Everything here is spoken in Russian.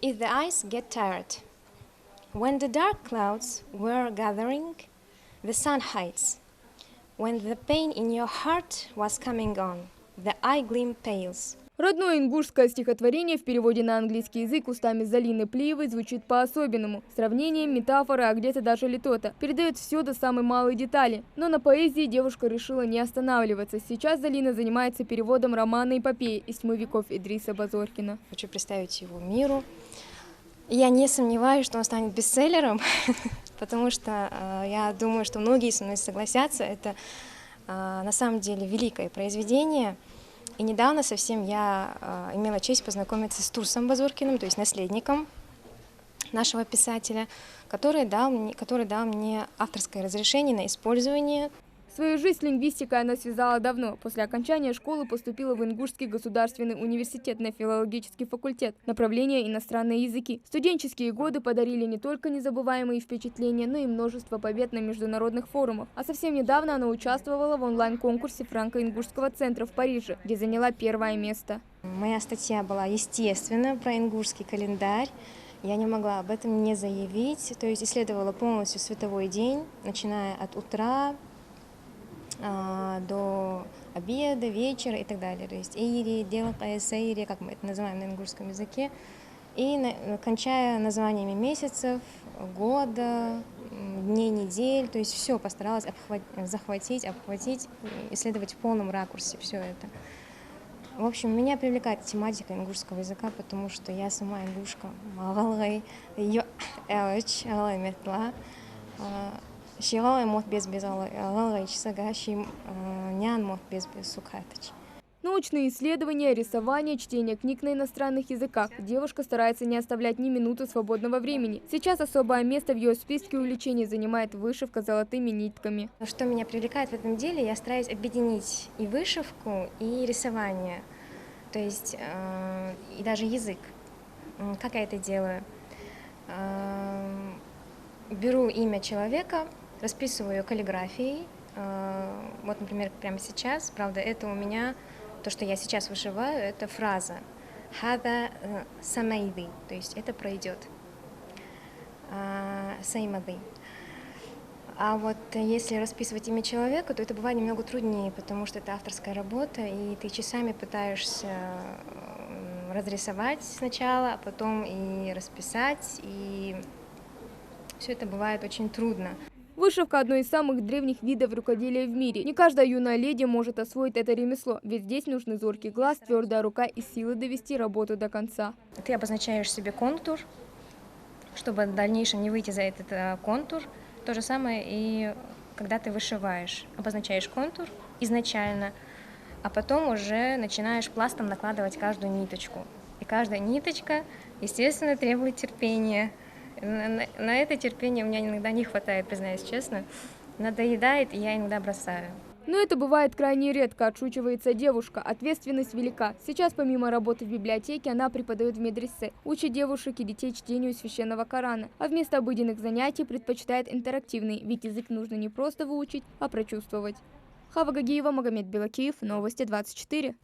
If the eyes get tired. When the dark clouds were gathering, the sun hides. When the pain in your heart was coming on, the eye gleam pales. Родное ингушское стихотворение в переводе на английский язык устами Залины Плиевой звучит по-особенному. Сравнение, метафора, а где-то даже литота. Передает все до самой малой детали. Но на поэзии девушка решила не останавливаться. Сейчас Залина занимается переводом романа эпопеи из «Тьмы веков» Идриса Базоркина. Хочу представить его миру. Я не сомневаюсь, что он станет бестселлером, потому что я думаю, что многие со мной согласятся. Это на самом деле великое произведение. И недавно совсем я имела честь познакомиться с Турсом Базоркиным, то есть наследником нашего писателя, который дал мне авторское разрешение на использование. Свою жизнь с лингвистикой она связала давно. После окончания школы поступила в Ингушский государственный университет на филологический факультет, направление иностранные языки. Студенческие годы подарили не только незабываемые впечатления, но и множество побед на международных форумах. А совсем недавно она участвовала в онлайн-конкурсе франко-ингушского центра в Париже, где заняла первое место. Моя статья была, естественно, про ингушский календарь. Я не могла об этом не заявить, то есть исследовала полностью световой день, начиная от утра до обеда, вечера и так далее. То есть эйри, делакая, сейри, как мы это называем на ингушском языке, и кончая названиями месяцев, года, дней, недель. То есть все постаралась захватить, обхватить, исследовать в полном ракурсе все это. В общем, меня привлекает тематика ингушского языка, потому что я сама ингушка. Научные исследования, рисование, чтение книг на иностранных языках. Девушка старается не оставлять ни минуты свободного времени. Сейчас особое место в ее списке увлечений занимает вышивка золотыми нитками. Что меня привлекает в этом деле, я стараюсь объединить и вышивку, и рисование, то есть и даже язык. Как я это делаю? Беру имя человека, расписываю ее каллиграфией. Вот, например, прямо сейчас, правда, это у меня, то, что я сейчас вышиваю, это фраза «Хада самайды», то есть это пройдет. Сеймады. А вот если расписывать имя человека, то это бывает немного труднее, потому что это авторская работа, и ты часами пытаешься разрисовать сначала, а потом и расписать, и все это бывает очень трудно. Вышивка – одно из самых древних видов рукоделия в мире. Не каждая юная леди может освоить это ремесло, ведь здесь нужны зоркий глаз, твердая рука и силы довести работу до конца. Ты обозначаешь себе контур, чтобы в дальнейшем не выйти за этот контур. То же самое и когда ты вышиваешь. Обозначаешь контур изначально, а потом уже начинаешь пластом накладывать каждую ниточку. И каждая ниточка, естественно, требует терпения. На это терпение у меня иногда не хватает, признаюсь честно. Надоедает, и я иногда бросаю. Но это бывает крайне редко, отшучивается девушка. Ответственность велика. Сейчас, помимо работы в библиотеке, она преподает в медресе, учит девушек и детей чтению священного Корана. А вместо обыденных занятий предпочитает интерактивный, ведь язык нужно не просто выучить, а прочувствовать. Хава Гагиева, Магомед Белакиев, Новости 24.